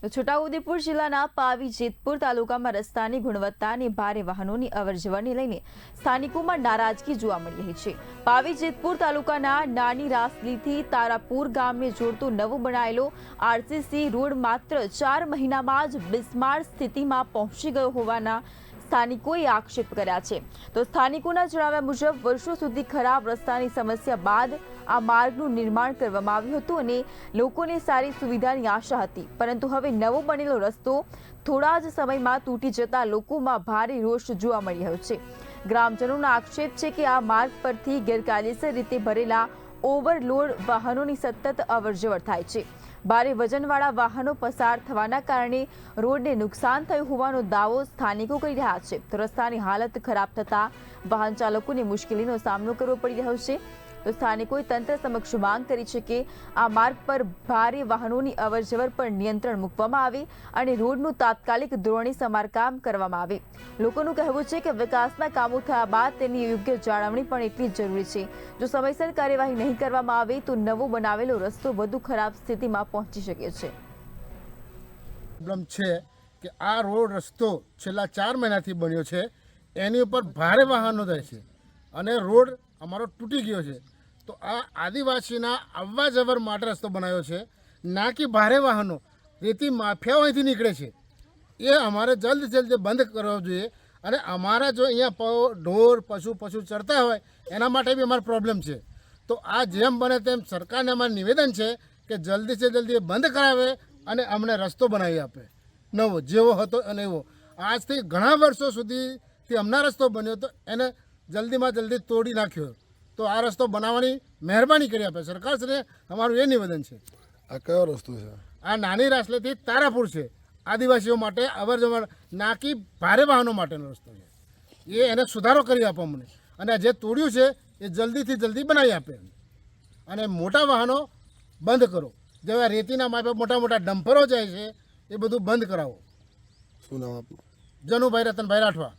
તો છોટાઉદેપુર જિલ્લાના પાવી જેતપુર તાલુકામાં રસ્તાની ગુણવત્તા અને ભારે વાહનોની અવરજવરને લઈને સ્થાનિકોમાં નારાજગી જોવા મળી રહી છે। પાવી જેતપુર તાલુકાના નાની રાસલીથી તારાપુર ગામને જોડતો નવો બનાયેલો આરસીસી રોડ માત્ર 4 મહિનામાં જ બિસ્માર સ્થિતિમાં પહોંચી ગયો હોવાના સ્થાનિકોએ આક્ષેપ કર્યા છે। તો સ્થાનિકોના જણાવ્યા મુજબ વર્ષો સુધી ખરાબ રસ્તાની સમસ્યા બાદ આ માર્ગનું નિર્માણ કરવામાં આવ્યું હતું અને લોકોને સારી સુવિધાની આશા હતી, પરંતુ હવે નવો બનેલો રસ્તો થોડા જ સમયમાં તૂટી જતા લોકોમાં ભારે રોષ જોવા મળી રહ્યો છે। ગ્રામજનોનો આક્ષેપ છે કે આ માર્ગ પરથી ગેરકાયદેસર રીતે ભરેલા ઓવરલોડ વાહનોની સતત અવરજવર થાય છે। ભારે વજનવાળા વાહનો પસાર થવાના કારણે રોડને નુકસાન થયું હોવાનો દાવો સ્થાનિકો કરી રહ્યા છે। તો રસ્તાની હાલત ખરાબ થતા વાહન ચાલકોને મુશ્કેલીનો સામનો કરવો પડી રહ્યો છે। તો સ્થાનિકોએ તંત્ર સમક્ષ માંગ કરી છે કે આ માર્ગ પર ભારે વાહનોની અવરજવર પર નિયંત્રણ મૂકવામાં આવે અને રોડનું તાત્કાલિક ધોરણે સમારકામ કરવામાં આવે। લોકોનું કહેવું છે કે વિકાસના કામો થયા બાદ તેની યોગ્ય જાળવણી પણ એટલી જ જરૂરી છે। જો સમયસર કાર્યવાહી નહીં કરવામાં આવે તો નવો બનાવેલો રસ્તો વધુ ખરાબ સ્થિતિમાં પહોંચી શકે છે। પ્રોબ્લેમ છે કે આ રોડ રસ્તો છેલ્લા 4 મહિનાથી બન્યો છે, એની ઉપર ભારે વાહનો જાય છે અને રોડ અમારો તૂટી ગયો છે। તો આ આદિવાસીના આવવા જવર માટે રસ્તો બનાવ્યો છે, ના કે ભારે વાહનો રેતી માફિયાઓ અહીંથી નીકળે છે, એ અમારે જલ્દ જલ્દ બંધ કરવો જોઈએ। અને અમારા જો અહીંયા ઢોર પશુ ચરતા હોય એના માટે બી અમારો પ્રોબ્લેમ છે। તો આ જેમ બને તેમ સરકારને અમારું નિવેદન છે કે જલ્દી સે જલ્દી એ બંધ કરાવે અને અમને રસ્તો બનાવી આપે નવો, જેવો હતો અને એવો। આજથી ઘણા વર્ષો સુધીથી હમણાં રસ્તો બન્યો તો એને જલ્દીમાં જલ્દી તોડી નાખ્યો। તો આ રસ્તો બનાવવાની મહેરબાની કરી આપે સરકારશ્રીને, અમારું એ નિવેદન છે। આ કયો રસ્તો છે? આ નાની રાસલીથી તારાપુર છે, આદિવાસીઓ માટે અવર જવર, ના કે ભારે વાહનો માટેનો રસ્તો છે। એને સુધારો કરી આપો અમને, અને જે તોડ્યું છે એ જલ્દીથી જલ્દી બનાવી આપે અને મોટા વાહનો બંધ કરો। જેવા રેતીના માપે મોટા મોટા ડમ્પરો જાય છે એ બધું બંધ કરાવો। શું નામ આપનું? જનુભાઈ રતનભાઈ રાઠવા।